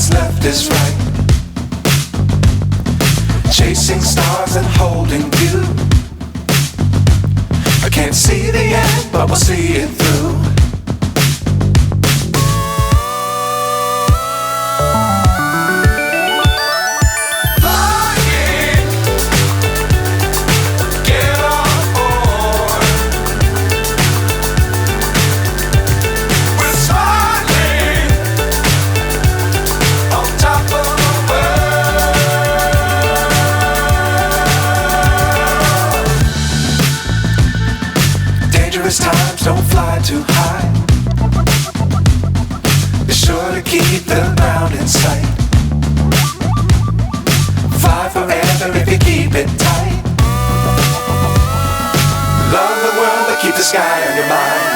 what's left is right. Chasing stars and holding you. I can't see the end, but we'll see it through. Times don't fly too high. Be sure to keep the ground in sight. Fly forever if you keep it tight. Love the world but keep the sky on your mind.